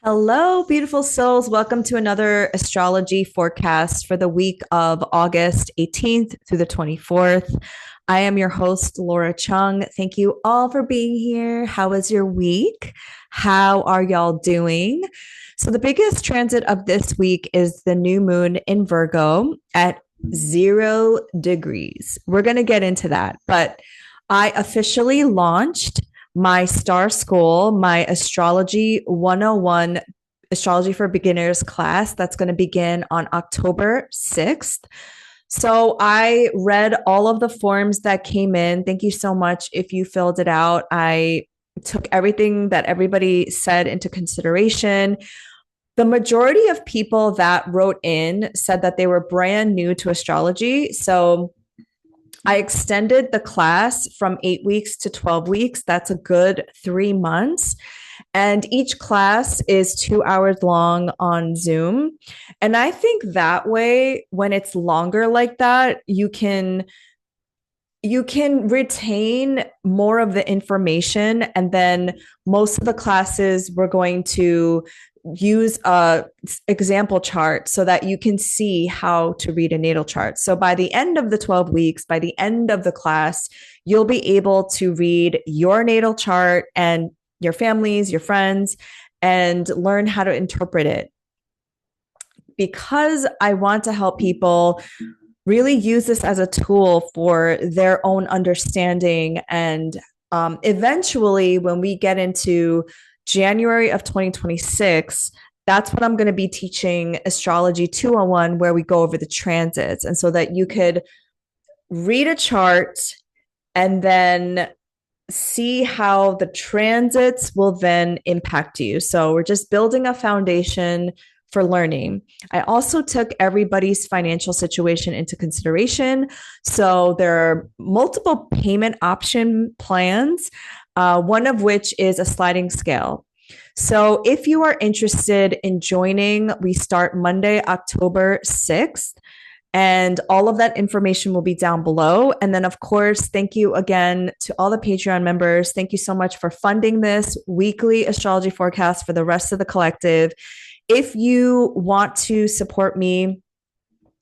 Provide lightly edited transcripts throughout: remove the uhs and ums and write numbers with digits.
Hello, beautiful souls. Welcome to another astrology forecast for the week of August 18th through the 24th. I am your host, Laura Chung. Thank you all for being here. How was your week? How are y'all doing? So, the biggest transit of this week is the new moon in Virgo at 0 degrees. We're going to get into that, but I officially launched my star school, my astrology 101 astrology for beginners class that's going to begin on October 6th. So I read all of the forms that came in. Thank you so much if you filled it out. I took everything that everybody said into consideration. The majority of people that wrote in said that they were brand new to astrology. So I extended the class from 8 weeks to 12 weeks. That's a good 3 months. And each class is 2 hours long on Zoom. And I think that way, when it's longer like that, you can retain more of the information. And then most of the classes we're going to use a example chart so that you can see how to read a natal chart. So by the end of the 12 weeks, by the end of the class, you'll be able to read your natal chart and your families, your friends, and learn how to interpret it. Because I want to help people really use this as a tool for their own understanding. And eventually, when we get into January of 2026, that's what I'm going to be teaching Astrology 201, where we go over the transits. And so that you could read a chart and then see how the transits will then impact you. So we're just building a foundation for learning. I also took everybody's financial situation into consideration. So there are multiple payment option plans, one of which is a sliding scale. So if you are interested in joining, we start Monday, October 6th. And all of that information will be down below. And then, of course, thank you again to all the Patreon members. Thank you so much for funding this weekly astrology forecast for the rest of the collective. If you want to support me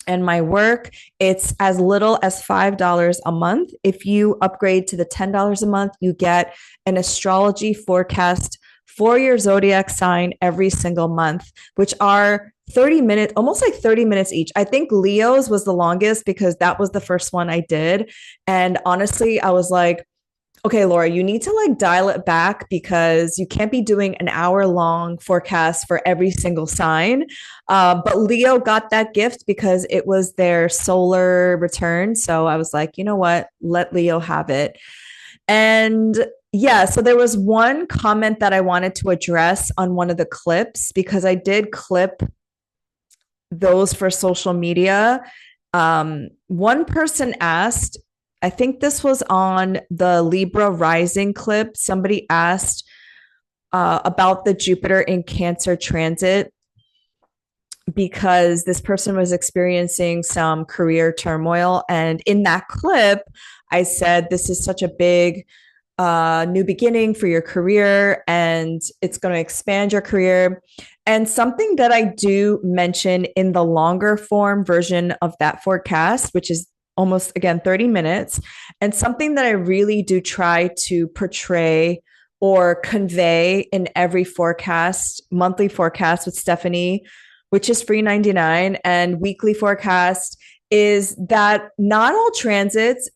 and my work, it's as little as $5 a month. If you upgrade to the $10 a month, you get an astrology forecast for your zodiac sign every single month, which are 30 minutes, almost like 30 minutes each. I think Leo's was the longest because that was the first one I did. And honestly, I was like, okay, Laura, you need to like dial it back because you can't be doing an hour-long forecast for every single sign. But Leo got that gift because it was their solar return. So I was like, you know what? Let Leo have it. And yeah, so there was one comment that I wanted to address on one of the clips because I did clip those for social media. One person asked, I think this was on the Libra rising clip. Somebody asked about the Jupiter in Cancer transit because this person was experiencing some career turmoil. And in that clip, I said, this is such a big new beginning for your career and it's going to expand your career. And something that I do mention in the longer form version of that forecast, which is almost, again, 30 minutes, and something that I really do try to portray or convey in every forecast, monthly forecast with Stephanie, which is free 99, and weekly forecast, is that not all transits,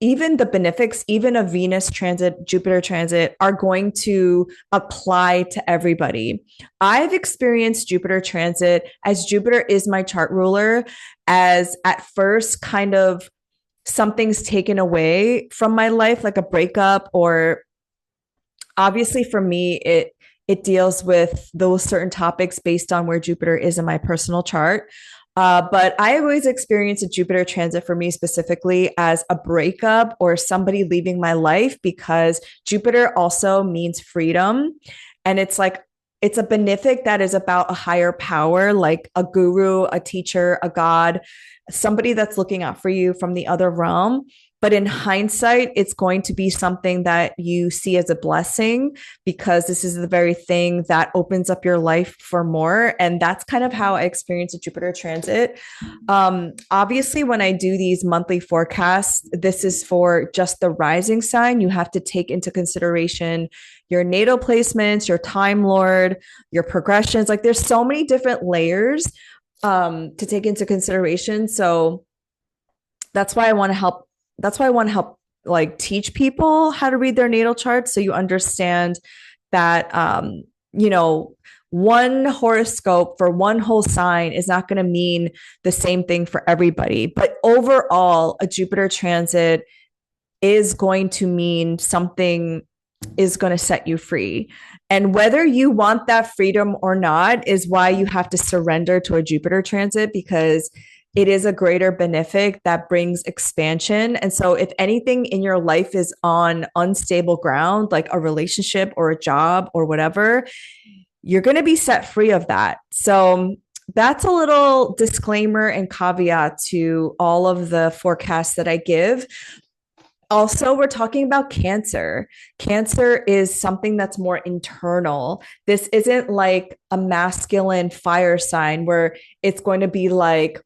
even the benefics, even a Venus transit, Jupiter transit, are going to apply to everybody. I've experienced Jupiter transit, as Jupiter is my chart ruler, as at first kind of something's taken away from my life, like a breakup, or obviously for me, it deals with those certain topics based on where Jupiter is in my personal chart. But I always experience a Jupiter transit for me specifically as a breakup or somebody leaving my life, because Jupiter also means freedom. And it's like, it's a benefic that is about a higher power, like a guru, a teacher, a god, somebody that's looking out for you from the other realm. But in hindsight, it's going to be something that you see as a blessing because this is the very thing that opens up your life for more. And that's kind of how I experience a Jupiter transit. Obviously, when I do these monthly forecasts, this is for just the rising sign. You have to take into consideration your natal placements, your time lord, your progressions. Like there's so many different layers to take into consideration. So that's why I want to help. That's why I want to help like teach people how to read their natal charts so you understand that you know, one horoscope for one whole sign is not going to mean the same thing for everybody. But overall, a Jupiter transit is going to mean something is going to set you free. And whether you want that freedom or not is why you have to surrender to a Jupiter transit because it is a greater benefic that brings expansion. And so, if anything in your life is on unstable ground, like a relationship or a job or whatever, you're going to be set free of that. So, that's a little disclaimer and caveat to all of the forecasts that I give. Also, we're talking about Cancer. Cancer is something that's more internal. This isn't like a masculine fire sign where it's going to be like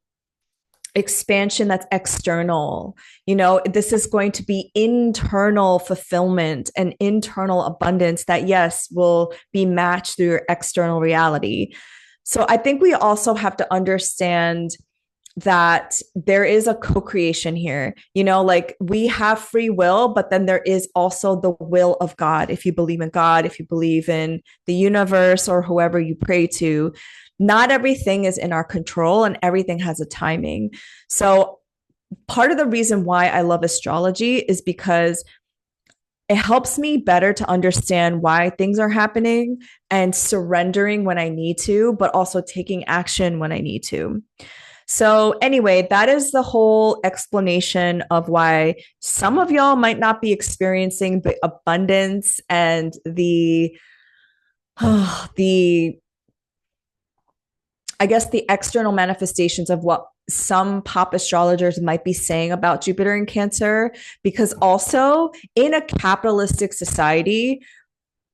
expansion that's external. You know, this is going to be internal fulfillment and internal abundance that, yes, will be matched through your external reality. So I think we also have to understand that there is a co-creation here. You know, like we have free will, but then there is also the will of God. If you believe in God, if you believe in the universe or whoever you pray to, not everything is in our control and everything has a timing. So part of the reason why I love astrology is because it helps me better to understand why things are happening and surrendering when I need to, but also taking action when I need to. So, anyway, that is the whole explanation of why some of y'all might not be experiencing the abundance and the I guess the external manifestations of what some pop astrologers might be saying about Jupiter in Cancer, because also in a capitalistic society,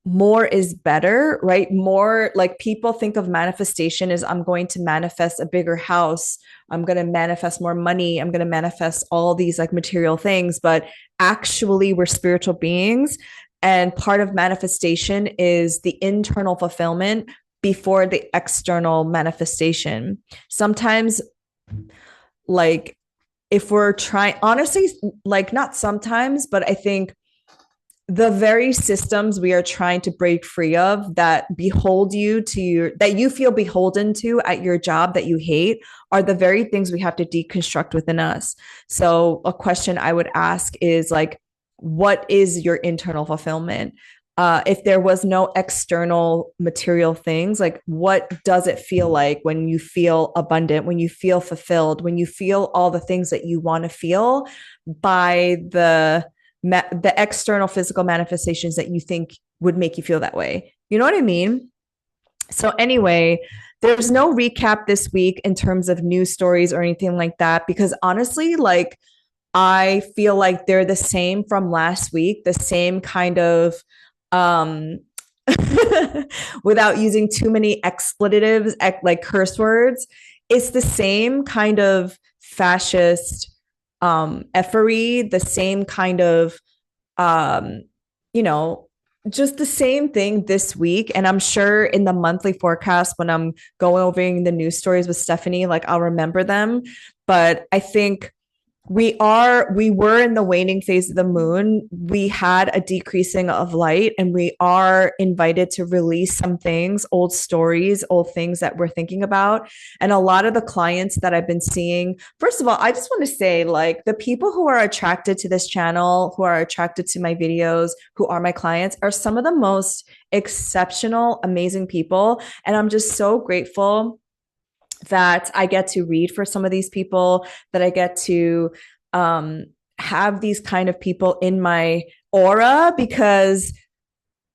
more is better, right? More like people think of manifestation as I'm going to manifest a bigger house. I'm going to manifest more money. I'm going to manifest all these like material things. But actually, we're spiritual beings. And part of manifestation is the internal fulfillment before the external manifestation. Sometimes, like, if we're trying, honestly, like, not sometimes, but I think the very systems we are trying to break free of that behold you to your that you feel beholden to at your job that you hate are the very things we have to deconstruct within us. So a question I would ask is like, what is your internal fulfillment? If there was no external material things, like what does it feel like when you feel abundant, when you feel fulfilled, when you feel all the things that you want to feel by the external physical manifestations that you think would make you feel that way. You know what I mean? So anyway, there's no recap this week in terms of news stories or anything like that, because honestly, like I feel like they're the same from last week, the same kind of um without using too many expletives, like curse words, it's the same kind of fascist effery, the same kind of um you know, just the same thing this week. And I'm sure in the monthly forecast when I'm going over the news stories with Stephanie, like I'll remember them. But I think we were in the waning phase of the moon. We had a decreasing of light, and we are invited to release some things, old stories, old things that we're thinking about. And a lot of the clients that I've been seeing, first of all, I just want to say, like, the people who are attracted to this channel, who are attracted to my videos, who are my clients, are some of the most exceptional, amazing people. And I'm just so grateful that I get to read for some of these people, that I get to have these kind of people in my aura, because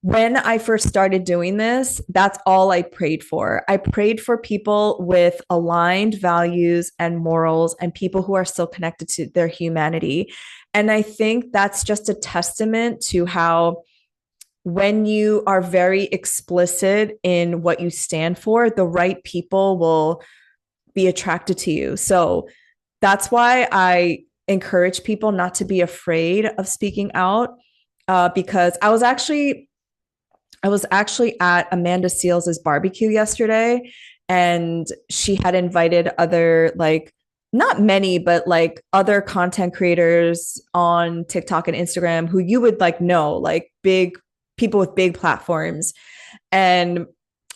when I first started doing this, that's all I prayed for. I prayed for people with aligned values and morals and people who are still connected to their humanity. And I think that's just a testament to how when you are very explicit in what you stand for, the right people will be attracted to you. So that's why I encourage people not to be afraid of speaking out. Because I was actually at Amanda Seals's barbecue yesterday, and she had invited other like not many, but like other content creators on TikTok and Instagram who you would like know, like big people with big platforms. And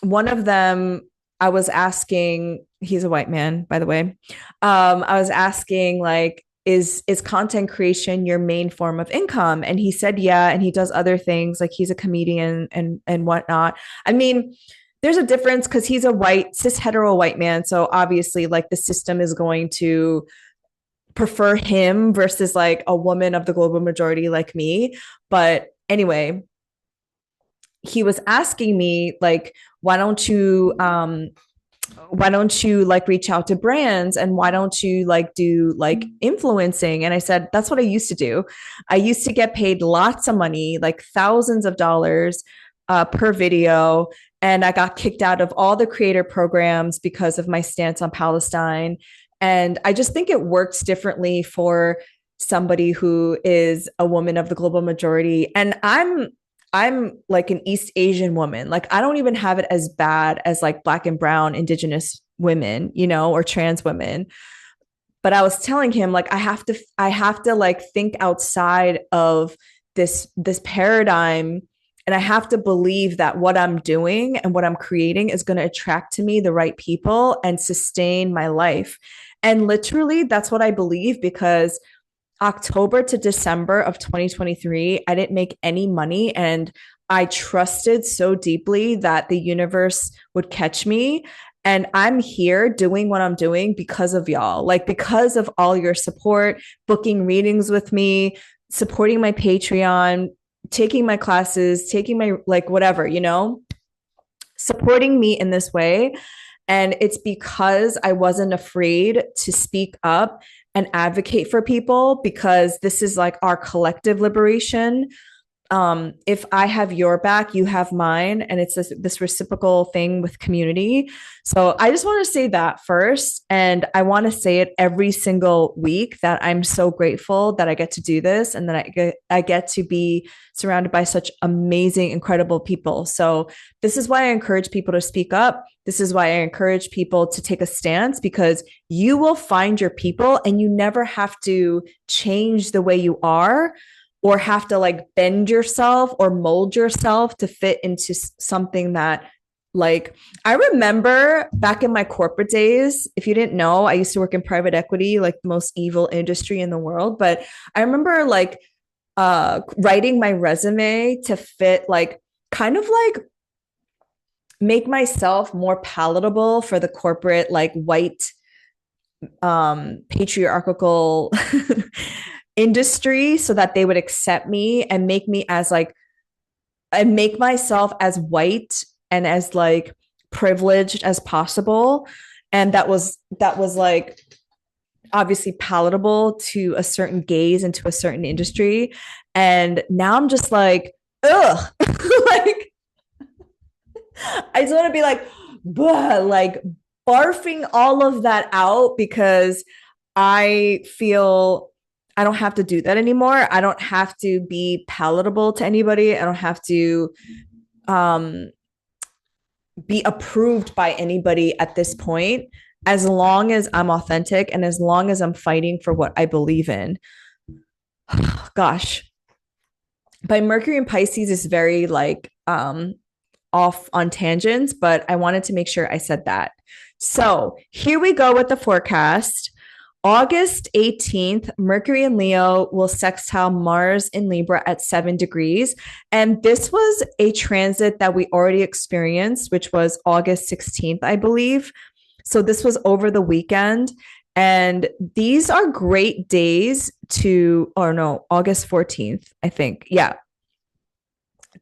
one of them, I was asking, he's a white man, by the way. I was asking like, is content creation your main form of income? And he said, yeah. And he does other things like he's a comedian and whatnot. I mean, there's a difference because he's a white, cis hetero white man. So obviously, like the system is going to prefer him versus like a woman of the global majority like me. But anyway, he was asking me like, why don't you like reach out to brands and why don't you like do like influencing? And I said, that's what I used to do. I used to get paid lots of money, like thousands of dollars per video. And I got kicked out of all the creator programs because of my stance on Palestine. And I just think it works differently for somebody who is a woman of the global majority. And I'm like an East Asian woman. Like I don't even have it as bad as like Black and brown indigenous women, you know, or trans women. But I was telling him like I have to like think outside of this paradigm, and I have to believe that what I'm doing and what I'm creating is going to attract to me the right people and sustain my life. And literally that's what I believe, because October to December of 2023, I didn't make any money. And I trusted so deeply that the universe would catch me. And I'm here doing what I'm doing because of y'all, like because of all your support, booking readings with me, supporting my Patreon, taking my classes, taking my like whatever, you know, supporting me in this way. And it's because I wasn't afraid to speak up and advocate for people, because this is like our collective liberation. If I have your back, you have mine, and it's this reciprocal thing with community. So I just want to say that first, and I want to say it every single week that I'm so grateful that I get to do this, and that I get to be surrounded by such amazing, incredible people. So this is why I encourage people to speak up. This is why I encourage people to take a stance, because you will find your people, and you never have to change the way you are or have to like bend yourself or mold yourself to fit into something that like I remember back in my corporate days. If you didn't know, I used to work in private equity, like the most evil industry in the world. But I remember like writing my resume to fit like kind of like make myself more palatable for the corporate like white patriarchal industry, so that they would accept me and make me as like and make myself as white and as like privileged as possible. And that was like obviously palatable to a certain gaze and to a certain industry. And now I'm just like, ugh. Like I just want to be like, like barfing all of that out, because I feel I don't have to do that anymore. I don't have to be palatable to anybody. I don't have to um, be approved by anybody at this point, as long as I'm authentic and as long as I'm fighting for what I believe in. Gosh, by Mercury and Pisces is very like off on tangents, but I wanted to make sure I said that. So here we go with the forecast. August 18th, Mercury in Leo will sextile Mars in Libra at 7 degrees. And this was a transit that we already experienced, which was August 16th, I believe. So this was over the weekend. And these are great days to, or no, August 14th, I think. Yeah.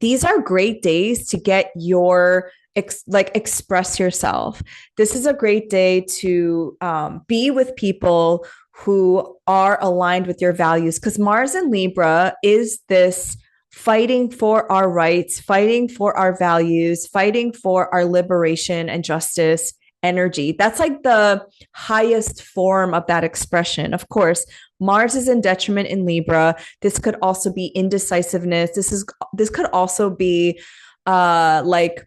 These are great days to get your express yourself. This is a great day to be with people who are aligned with your values. Because Mars in Libra is this fighting for our rights, fighting for our values, fighting for our liberation and justice energy. That's like the highest form of that expression. Of course, Mars is in detriment in Libra. This could also be indecisiveness. This could also be like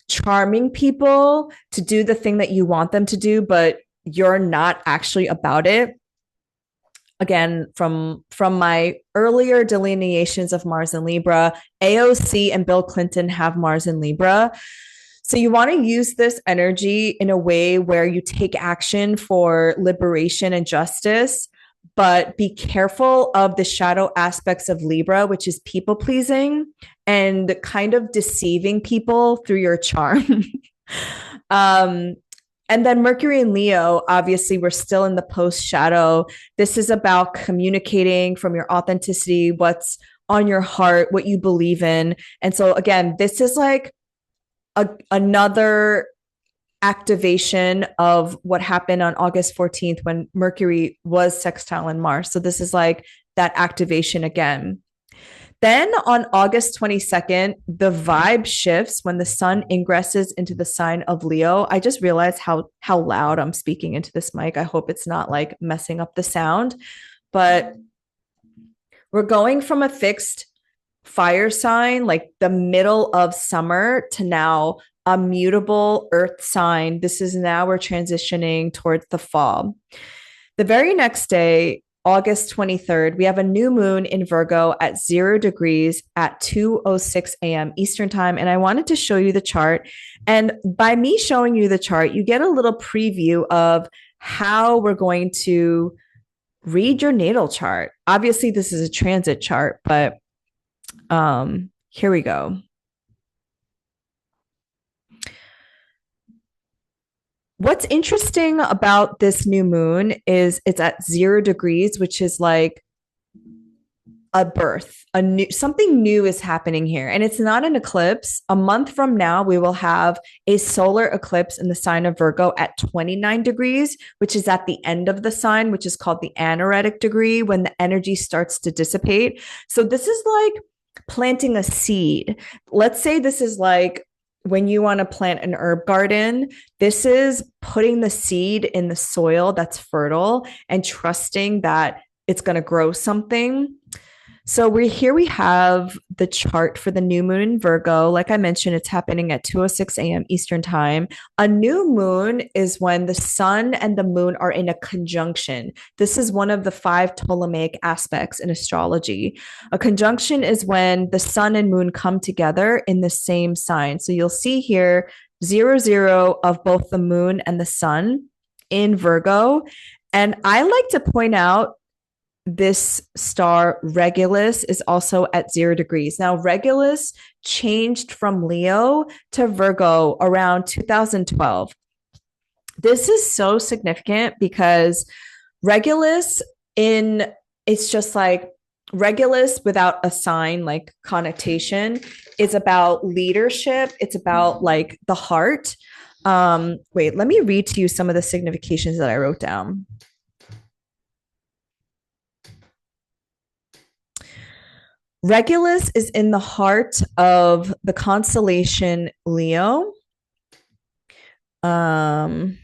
charming people to do the thing that you want them to do, but you're not actually about it. Again, from my earlier delineations of Mars and Libra, AOC and Bill Clinton have Mars and Libra. So you want to use this energy in a way where you take action for liberation and justice, but be careful of the shadow aspects of Libra, which is people pleasing and kind of deceiving people through your charm. And then Mercury and Leo, obviously, we're still in the post shadow. This is about communicating from your authenticity, what's on your heart, what you believe in. And so, again, this is like another activation of what happened on August 14th when Mercury was sextile in Mars. So, this is like that activation again. Then on August 22nd, the vibe shifts when the sun ingresses into the sign of Leo. I just realized how loud I'm speaking into this mic. I hope it's not like messing up the sound, but we're going from a fixed fire sign, like the middle of summer, to now a mutable earth sign. This is now we're transitioning towards the fall. The very next day, August 23rd, we have a new moon in Virgo at 0 degrees at 2:06 a.m. Eastern time. And I wanted to show you the chart. And by me showing you the chart, you get a little preview of how we're going to read your natal chart. Obviously, this is a transit chart, but here we go. What's interesting about this new moon is it's at 0 degrees, which is like a birth, something new is happening here. And it's not an eclipse. A month from now, we will have a solar eclipse in the sign of Virgo at 29 degrees, which is at the end of the sign, which is called the anaretic degree, when the energy starts to dissipate. So this is like planting a seed. Let's say this is like when you want to plant an herb garden, this is putting the seed in the soil that's fertile and trusting that it's going to grow something. So we have the chart for the new moon in Virgo. Like I mentioned, it's happening at 2:06 a.m. Eastern time. A new moon is when the sun and the moon are in a conjunction. This is one of the 5 Ptolemaic aspects in astrology. A conjunction is when the sun and moon come together in the same sign. So you'll see here 0, of both the moon and the sun in Virgo. And I like to point out this star Regulus is also at 0 degrees. Now, Regulus changed from Leo to Virgo around 2012. This is so significant because Regulus it's just like Regulus without a sign like connotation is about leadership. It's about like the heart. Wait, let me read to you some of the significations that I wrote down. Regulus is in the heart of the constellation Leo. Okay.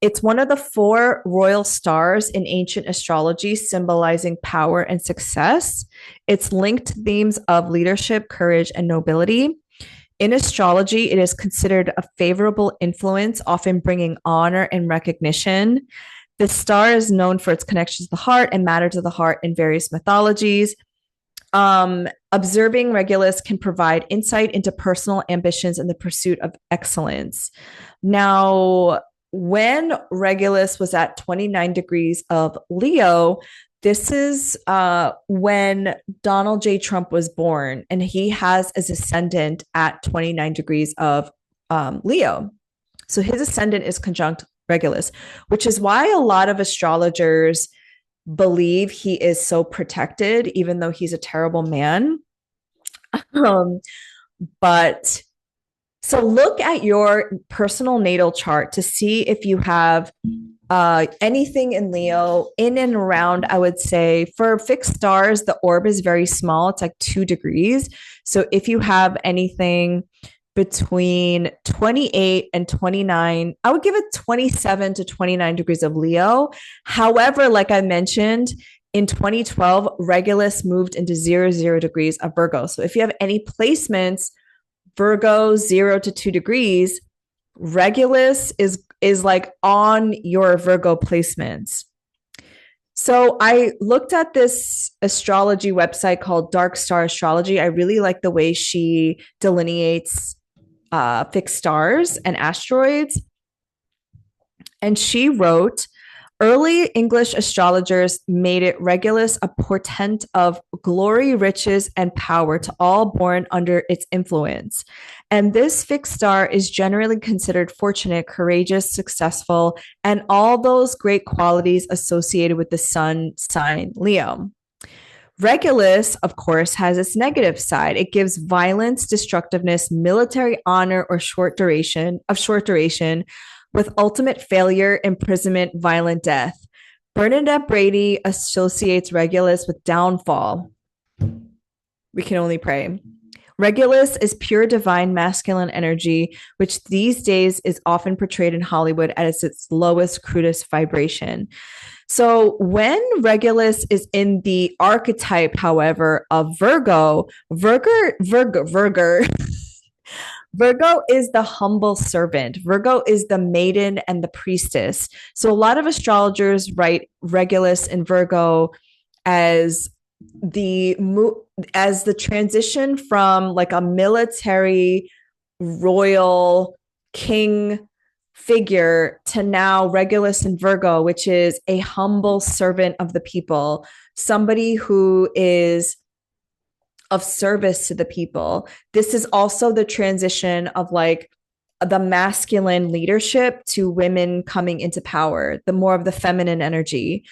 It's one of the 4 royal stars in ancient astrology, symbolizing power and success. It's linked to themes of leadership, courage, and nobility. In astrology, it is considered a favorable influence, often bringing honor and recognition. The star is known for its connection to the heart and matters of the heart in various mythologies. Observing Regulus can provide insight into personal ambitions and the pursuit of excellence. Now, when Regulus was at 29 degrees of Leo, this is when Donald J. Trump was born, and he has his ascendant at 29 degrees of Leo. So his ascendant is conjunct Regulus, which is why a lot of astrologers believe he is so protected, even though he's a terrible man. But So look at your personal natal chart to see if you have anything in Leo in and around, I would say for fixed stars, the orb is very small. It's like 2 degrees. So if you have anything between 28 and 29, I would give it 27 to 29 degrees of Leo. However, like I mentioned, in 2012, Regulus moved into 0 degrees of Virgo. So if you have any placements, Virgo 0 to 2 degrees, Regulus is like on your Virgo placements. So I looked at this astrology website called Dark Star Astrology. I really like the way she delineates fixed stars and asteroids. And she wrote, early English astrologers made it Regulus a portent of glory, riches, and power to all born under its influence. And this fixed star is generally considered fortunate, courageous, successful, and all those great qualities associated with the sun sign Leo. Regulus, of course, has its negative side. It gives violence, destructiveness, military honor, or short duration, with ultimate failure, imprisonment, violent death. Bernadette Brady associates Regulus with downfall. We can only pray. Regulus is pure divine masculine energy, which these days is often portrayed in Hollywood as its lowest, crudest vibration. So when Regulus is in the archetype, however, of Virgo, Virgo is the humble servant. Virgo is the maiden and the priestess. So a lot of astrologers write Regulus in Virgo as the transition from like a military royal king figure to now Regulus in Virgo, which is a humble servant of the people, somebody who is of service to the people. This is also the transition of like the masculine leadership to women coming into power, the more of the feminine energy.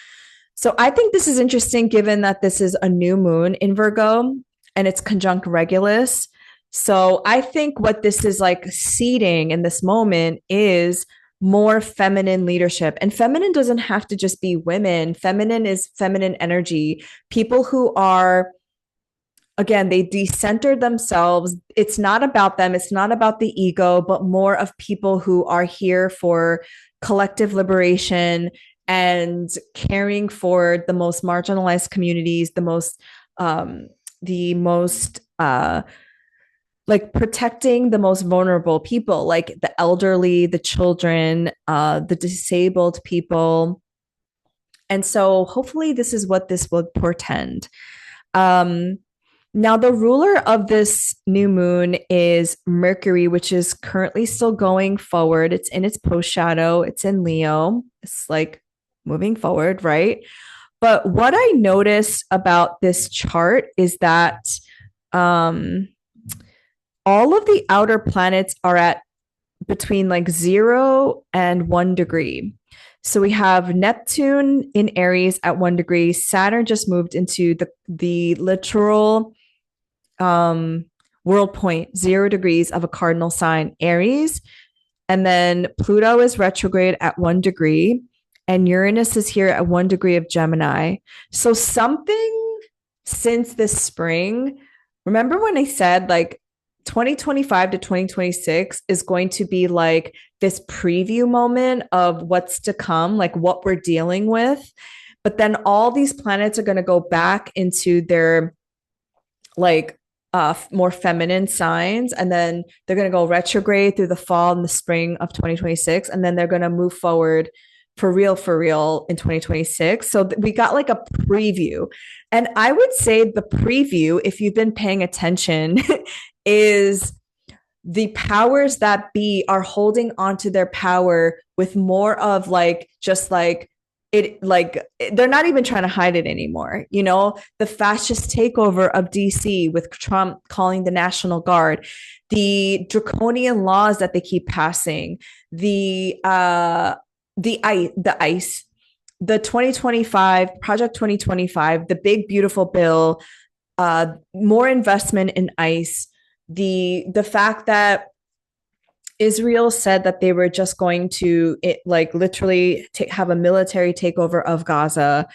So I think this is interesting given that this is a new moon in Virgo and it's conjunct Regulus. So I think what this is like seeding in this moment is more feminine leadership. And feminine doesn't have to just be women. Feminine is feminine energy. People who are, again, they decenter themselves. It's not about them. It's not about the ego, but more of people who are here for collective liberation and caring for the most marginalized communities, the most like protecting the most vulnerable people, like the elderly, the children, the disabled people. And so hopefully this is what this will portend. Now, the ruler of this new moon is Mercury, which is currently still going forward. It's in its post shadow. It's in Leo. It's like moving forward, right? But what I noticed about this chart is that all of the outer planets are at between like 0 and 1 degree. So we have Neptune in Aries at 1 degree. Saturn just moved into the literal world point, 0 degrees of a cardinal sign, Aries. And then Pluto is retrograde at 1 degree. And Uranus is here at 1 degree of Gemini. So something since this spring, remember when I said like 2025 to 2026 is going to be like this preview moment of what's to come, like what we're dealing with. But then all these planets are going to go back into their like more feminine signs. And then they're going to go retrograde through the fall and the spring of 2026. And then they're going to move forward for real in 2026. So we got like a preview. And I would say the preview, if you've been paying attention, is the powers that be are holding onto their power with more of like, just like it, like they're not even trying to hide it anymore. You know, the fascist takeover of DC with Trump calling the National Guard, the draconian laws that they keep passing, the ICE, the 2025 Project 2025, the big beautiful bill, more investment in ICE, the fact that Israel said that they were just going to like literally have a military takeover of Gaza.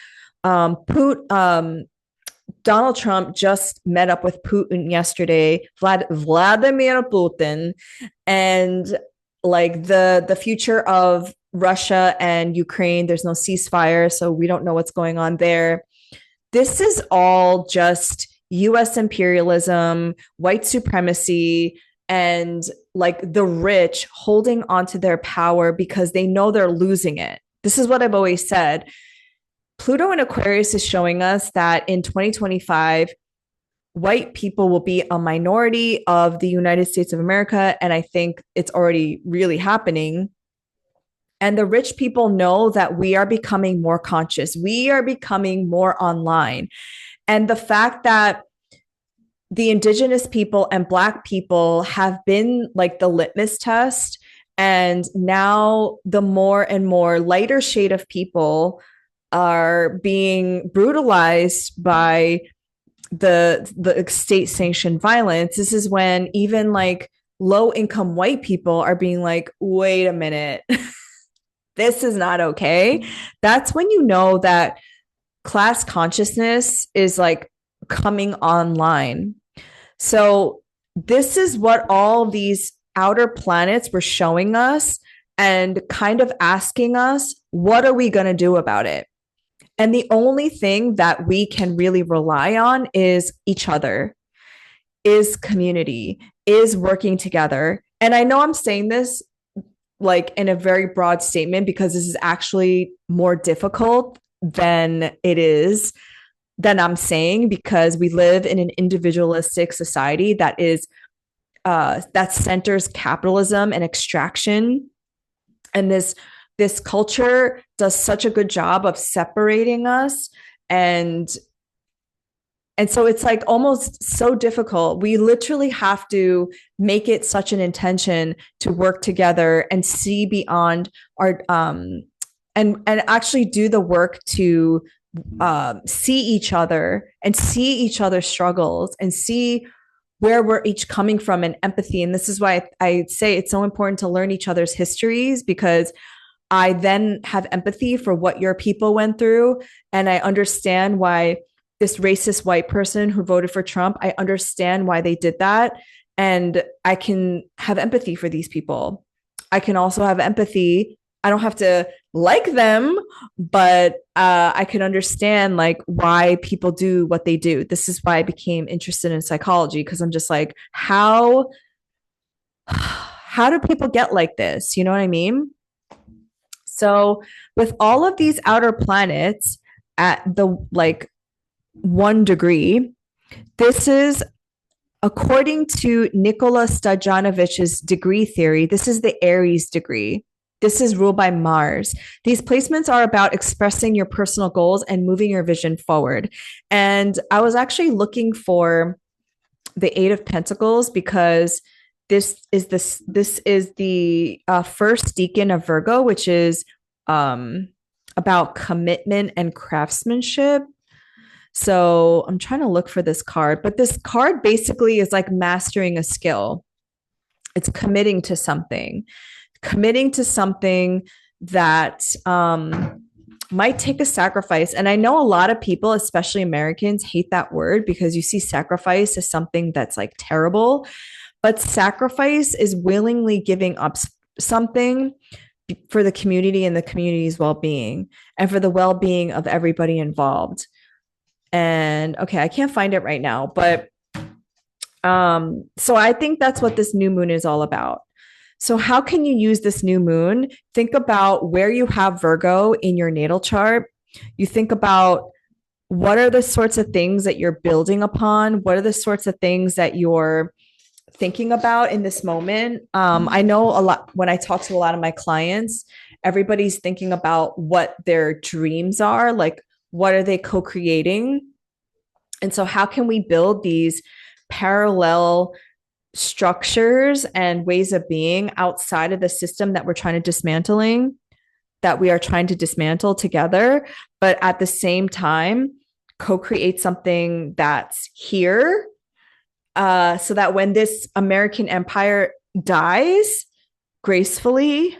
Donald Trump just met up with Putin yesterday, Vladimir Putin, and like the future of Russia and Ukraine. There's no ceasefire, so we don't know what's going on there. This is all just US imperialism, white supremacy, and like the rich holding onto their power because they know they're losing it. This is what I've always said. Pluto in Aquarius is showing us that in 2025, white people will be a minority of the United States of America. And I think it's already really happening. And the rich people know that we are becoming more conscious. We are becoming more online. And the fact that the indigenous people and Black people have been like the litmus test. And now the more and more lighter shade of people are being brutalized by the state sanctioned violence. This is when even like low income white people are being like, wait a minute, this is not okay. That's when you know that class consciousness is like coming online. So this is what all these outer planets were showing us and kind of asking us, what are we going to do about it? And the only thing that we can really rely on is each other, is community, is working together. And I know I'm saying this like in a very broad statement because this is actually more difficult than I'm saying, because we live in an individualistic society that centers capitalism and extraction. And this culture does such a good job of separating us, and so it's like almost so difficult. We literally have to make it such an intention to work together and see beyond our and actually do the work to see each other and see each other's struggles and see where we're each coming from, and empathy. And this is why I say it's so important to learn each other's histories, because I then have empathy for what your people went through. And I understand why this racist white person who voted for Trump, I understand why they did that. And I can have empathy for these people. I can also have empathy. I don't have to like them, but I can understand like why people do what they do. This is why I became interested in psychology, because I'm just like, how do people get like this? You know what I mean? So with all of these outer planets at the like 1 degree, this is, according to Nikola Stojanovich's degree theory, this is the Aries degree. This is ruled by Mars. These placements are about expressing your personal goals and moving your vision forward. And I was actually looking for the 8 of Pentacles because this is the first decan of Virgo, which is about commitment and craftsmanship. So I'm trying to look for this card, but this card basically is like mastering a skill. It's committing to something that might take a sacrifice. And I know a lot of people, especially Americans, hate that word because you see sacrifice as something that's like terrible. But sacrifice is willingly giving up something for the community and the community's well-being and for the well-being of everybody involved. And okay, I can't find it right now, but so I think that's what this new moon is all about. So how can you use this new moon? Think about where you have Virgo in your natal chart. You think about what are the sorts of things that you're building upon? What are the sorts of things that you're thinking about in this moment? I know a lot when I talk to a lot of my clients, everybody's thinking about what their dreams are, like what are they co-creating? And so how can we build these parallel structures and ways of being outside of the system that we are trying to dismantle together, but at the same time, co-create something that's here, so that when this American empire dies, gracefully,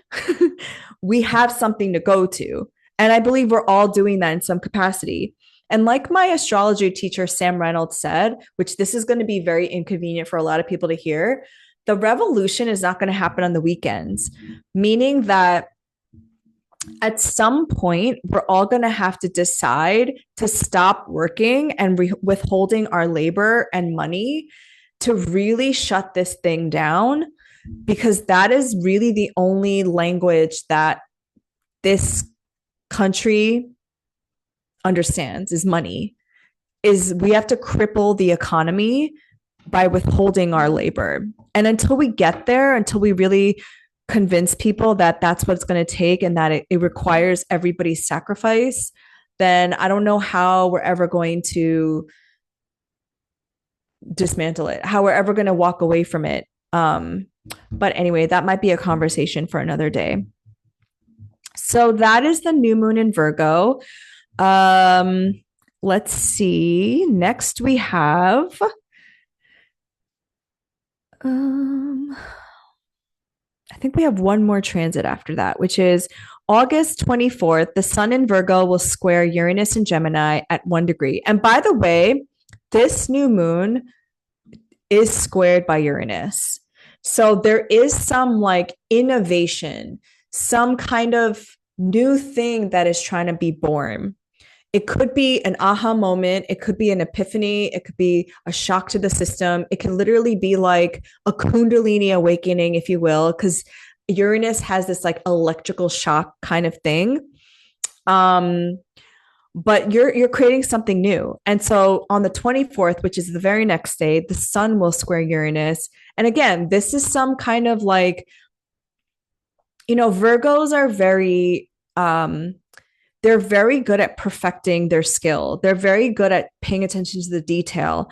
we have something to go to. And I believe we're all doing that in some capacity. And like my astrology teacher, Sam Reynolds, said, which this is going to be very inconvenient for a lot of people to hear, the revolution is not going to happen on the weekends, meaning that at some point, we're all going to have to decide to stop working and withholding our labor and money to really shut this thing down, because that is really the only language that this country understands is money. Is we have to cripple the economy by withholding our labor. And until we get there, until we really convince people that that's what it's going to take and that it requires everybody's sacrifice, then I don't know how we're ever going to dismantle it, how we're ever going to walk away from it. But anyway, that might be a conversation for another day. So that is the new moon in Virgo. Let's see. Next we have I think we have one more transit after that, which is August 24th. The sun in Virgo will square Uranus and Gemini at 1 degree. And by the way, this new moon is squared by Uranus. So there is some like innovation, some kind of new thing that is trying to be born. It could be an aha moment. It could be an epiphany. It could be a shock to the system. It could literally be like a Kundalini awakening, if you will, because Uranus has this like electrical shock kind of thing. But you're creating something new. And so on the 24th, which is the very next day, the sun will square Uranus. And again, this is some kind of like, Virgos are very they're very good at perfecting their skill. They're very good at paying attention to the detail,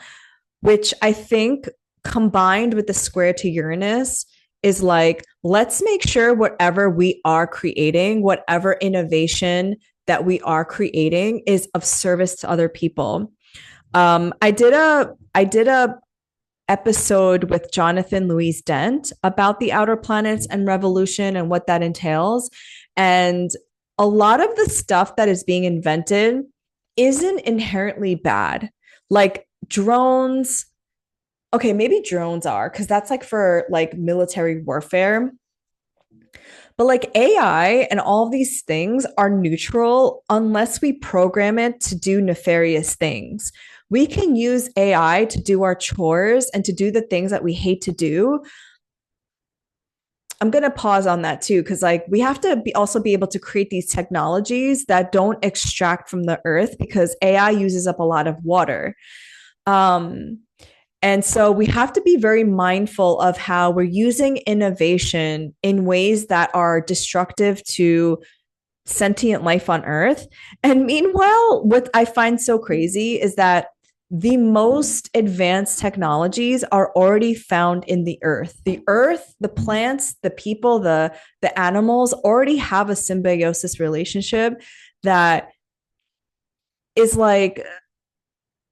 which I think combined with the square to Uranus is like, let's make sure whatever we are creating, whatever innovation that we are creating is of service to other people. I did a episode with Jonathan Louise Dent about the outer planets and revolution and what that entails. And a lot of the stuff that is being invented isn't inherently bad. Like drones, okay, maybe drones are, because that's like for like military warfare. But like AI and all of these things are neutral unless we program it to do nefarious things. We can use AI to do our chores and to do the things that we hate to do. I'm going to pause on that too, because like we have to also be able to create these technologies that don't extract from the earth, because AI uses up a lot of water. And so we have to be very mindful of how we're using innovation in ways that are destructive to sentient life on earth. And meanwhile, what I find so crazy is that the most advanced technologies are already found in the earth. The earth, the plants, the people, the animals already have a symbiosis relationship that is like,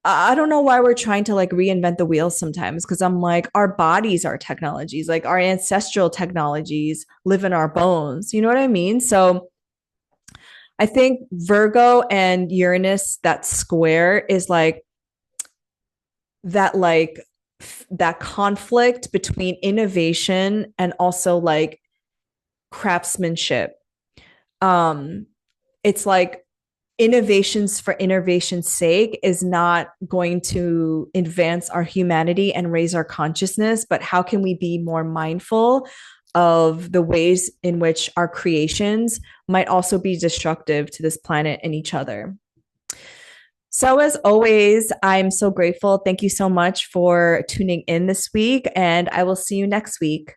I don't know why we're trying to like reinvent the wheel sometimes, because I'm like, our bodies are technologies, like our ancestral technologies live in our bones. You know what I mean? So I think Virgo and Uranus, that square is like, that conflict between innovation and also like craftsmanship. It's like innovations for innovation's sake is not going to advance our humanity and raise our consciousness, but how can we be more mindful of the ways in which our creations might also be destructive to this planet and each other? So, as always, I'm so grateful. Thank you so much for tuning in this week, and I will see you next week.